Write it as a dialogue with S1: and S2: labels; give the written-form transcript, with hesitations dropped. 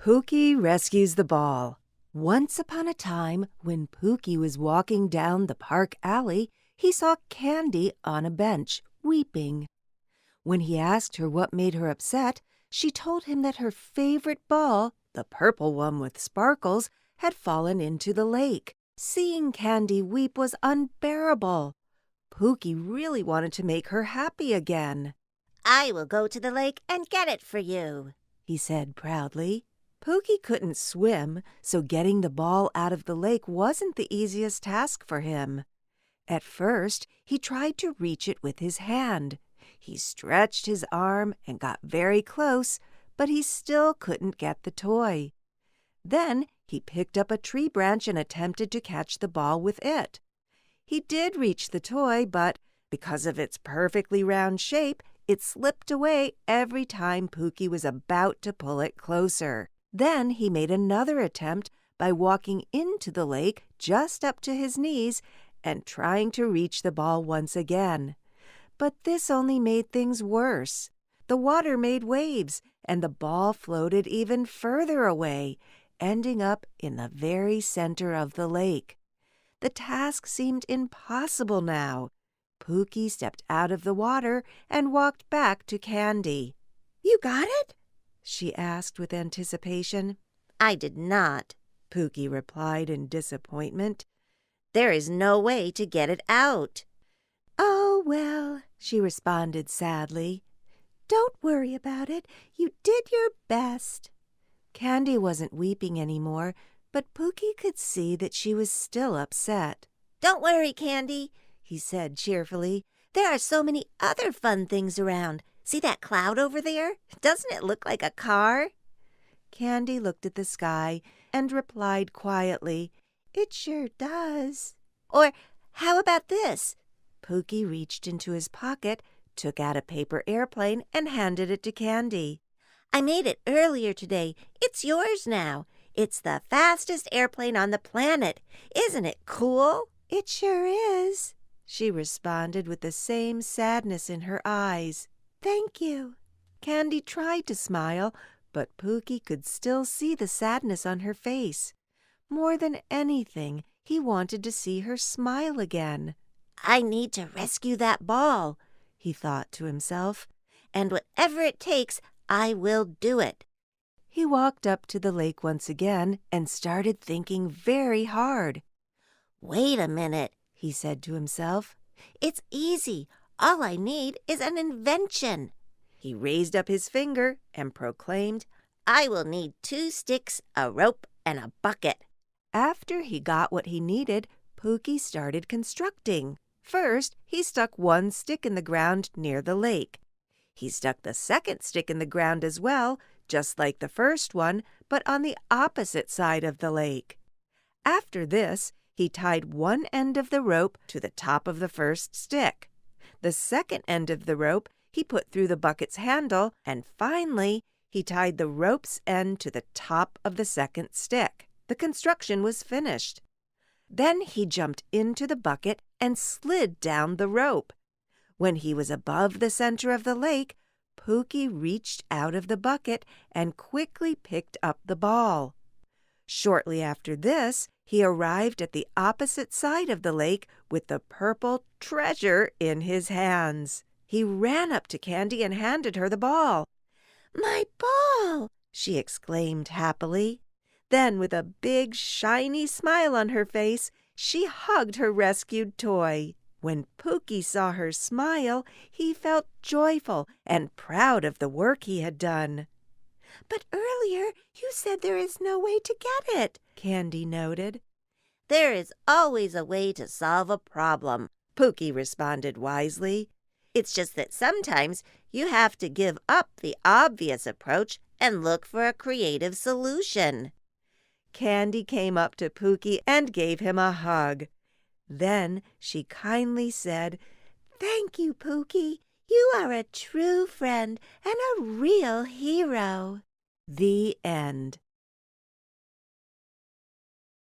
S1: Pooky rescues the ball. Once upon a time, when Pooky was walking down the park alley, he saw Candy on a bench, weeping. When he asked her what made her upset, she told him that her favorite ball, the purple one with sparkles, had fallen into the lake. Seeing Candy weep was unbearable. Pooky really wanted to make her happy again.
S2: "I will go to the lake and get it for you,"
S1: he said proudly. Pooky couldn't swim, so getting the ball out of the lake wasn't the easiest task for him. At first, he tried to reach it with his hand. He stretched his arm and got very close, but he still couldn't get the toy. Then he picked up a tree branch and attempted to catch the ball with it. He did reach the toy, but because of its perfectly round shape, it slipped away every time Pooky was about to pull it closer. Then he made another attempt by walking into the lake just up to his knees and trying to reach the ball once again. But this only made things worse. The water made waves, and the ball floated even further away, ending up in the very center of the lake. The task seemed impossible now. Pooky stepped out of the water and walked back to Candy.
S2: "You got it?"
S1: she asked with anticipation.
S2: "I did not,"
S1: Pooky replied in disappointment.
S2: "There is no way to get it out."
S1: "Oh, well," she responded sadly. "Don't worry about it. You did your best." Candy wasn't weeping anymore, but Pooky could see that she was still upset.
S2: "Don't worry, Candy," he said cheerfully. "There are so many other fun things around. See that cloud over there? Doesn't it look like a car?"
S1: Candy looked at the sky and replied quietly, "It sure does."
S2: "Or how about this?"
S1: Pooky reached into his pocket, took out a paper airplane, and handed it to Candy.
S2: "I made it earlier today. It's yours now. It's the fastest airplane on the planet. Isn't it cool?"
S1: "It sure is," she responded with the same sadness in her eyes. "Thank you." Candy tried to smile, but Pooky could still see the sadness on her face. More than anything, he wanted to see her smile again.
S2: "I need to rescue that ball," he thought to himself, "and whatever it takes, I will do it."
S1: He walked up to the lake once again and started thinking very hard.
S2: "Wait a minute," he said to himself. "It's easy. All I need is an invention."
S1: He raised up his finger and proclaimed,
S2: "I will need 2 sticks, a rope, and a bucket."
S1: After he got what he needed, Pooky started constructing. First, he stuck one stick in the ground near the lake. He stuck the second stick in the ground as well, just like the first one, but on the opposite side of the lake. After this, he tied one end of the rope to the top of the first stick. The second end of the rope he put through the bucket's handle, and finally, he tied the rope's end to the top of the second stick. The construction was finished. Then he jumped into the bucket and slid down the rope. When he was above the center of the lake, Pooky reached out of the bucket and quickly picked up the ball. Shortly after this, he arrived at the opposite side of the lake with the purple treasure in his hands. He ran up to Candy and handed her the ball.
S2: "My ball!"
S1: she exclaimed happily. Then, with a big, shiny smile on her face, she hugged her rescued toy. When Pooky saw her smile, he felt joyful and proud of the work he had done.
S2: "But earlier you said there is no way to get it,"
S1: Candy noted.
S2: "There is always a way to solve a problem," Pooky responded wisely. "It's just that sometimes you have to give up the obvious approach and look for a creative solution."
S1: Candy came up to Pooky and gave him a hug. Then she kindly said,
S2: "Thank you, Pooky. You are a true friend and a real hero."
S1: The end.